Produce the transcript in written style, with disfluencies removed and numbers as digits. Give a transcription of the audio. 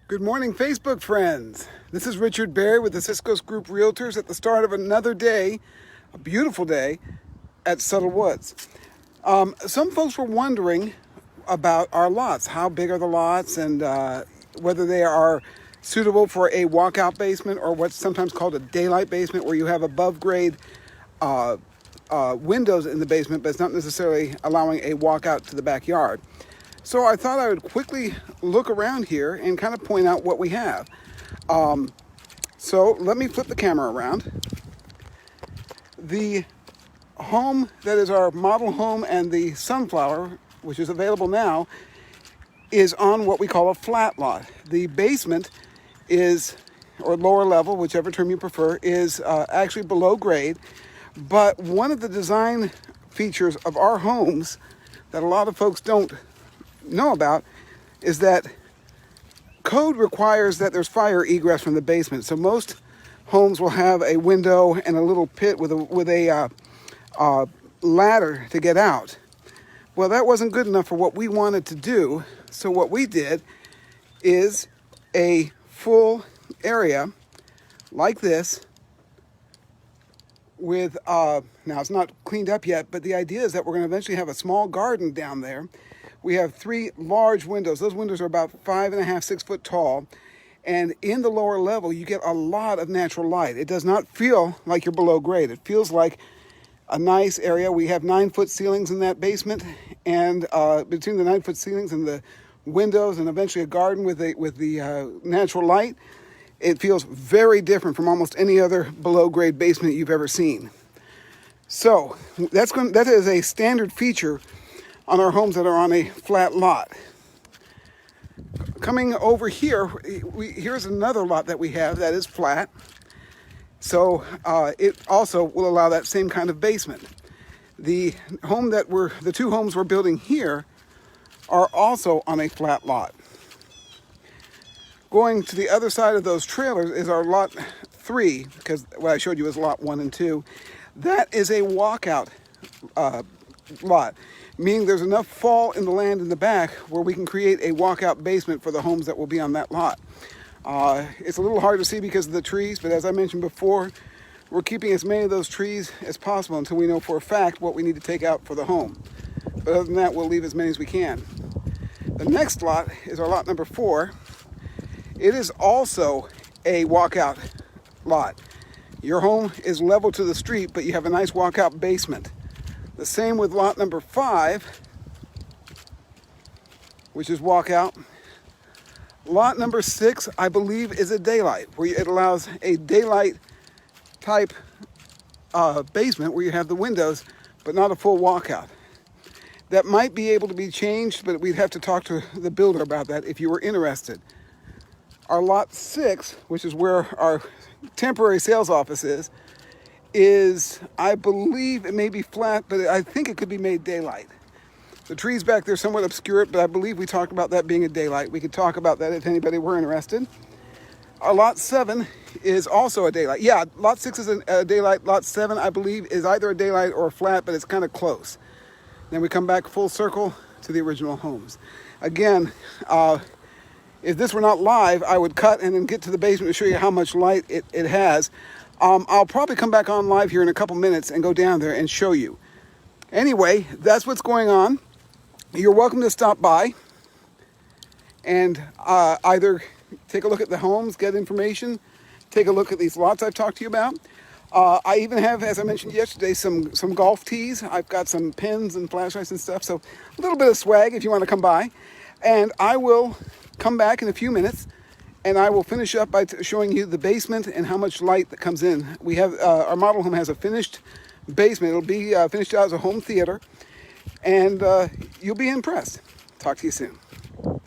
Good morning, Facebook friends. This is Richard Berry with the Cisco Group Realtors at the start of another day, a beautiful day, at Suttle Woods. Some folks were wondering about our lots. How big are the lots, and whether they are suitable for a walkout basement or what's sometimes called a daylight basement, where you have above grade windows in the basement, but it's not necessarily allowing a walkout to the backyard. So I thought I would quickly look around here and kind of point out what we have. So let me flip the camera around. The home that is our model home and the sunflower, which is available now, is on what we call a flat lot. The basement is, or lower level, whichever term you prefer, is actually below grade. But one of the design features of our homes that a lot of folks don't know about is that code requires that there's fire egress from the basement. So most homes will have a window and a little pit with a ladder to get out. Well, that wasn't good enough for what we wanted to do. So what we did is a full area like this with, now it's not cleaned up yet, but the idea is that we're going to eventually have a small garden down there. We have 3 large windows. Those windows are about 5.5, 6 foot tall. And in the lower level, you get a lot of natural light. It does not feel like you're below grade. It feels like a nice area. We have 9-foot ceilings in that basement. And between the 9-foot ceilings and the windows and eventually a garden with the natural light, it feels very different from almost any other below grade basement you've ever seen. So that is a standard feature on our homes that are on a flat lot. Coming over here, here's another lot that we have that is flat. So it also will allow that same kind of basement. The two homes we're building here are also on a flat lot. Going to the other side of those trailers is our lot 3, because what I showed you is lot 1 and 2. That is a walkout lot, meaning there's enough fall in the land in the back where we can create a walkout basement for the homes that will be on that lot. It's a little hard to see because of the trees, but as I mentioned before, we're keeping as many of those trees as possible until we know for a fact what we need to take out for the home. But other than that, we'll leave as many as we can. The next lot is our lot number 4. It is also a walkout lot. Your home is level to the street, but you have a nice walkout basement. The same with lot number 5, which is walkout. Lot number 6, I believe, is a daylight, where it allows a daylight type basement where you have the windows, but not a full walkout. That might be able to be changed, but we'd have to talk to the builder about that if you were interested. Our lot 6, which is where our temporary sales office is, I believe it may be flat, but I think it could be made daylight. The trees back there somewhat obscure it, but I believe we talked about that being a daylight. We could talk about that if anybody were interested. Our lot 7 is also a daylight. Yeah, lot 6 is a daylight. Lot 7, I believe, is either a daylight or a flat, but it's kind of close. Then we come back full circle to the original homes. Again, if this were not live, I would cut and then get to the basement to show you how much light it has. I'll probably come back on live here in a couple minutes and go down there and show you. Anyway, that's what's going on. You're welcome to stop by and either take a look at the homes, get information, take a look at these lots I've talked to you about. I even have, as I mentioned yesterday, some golf tees. I've got some pins and flashlights and stuff, so a little bit of swag if you want to come by. And I will come back in a few minutes, and I will finish up by showing you the basement and how much light that comes in. We have our model home has a finished basement. It'll be finished out as a home theater, and you'll be impressed. Talk to you soon.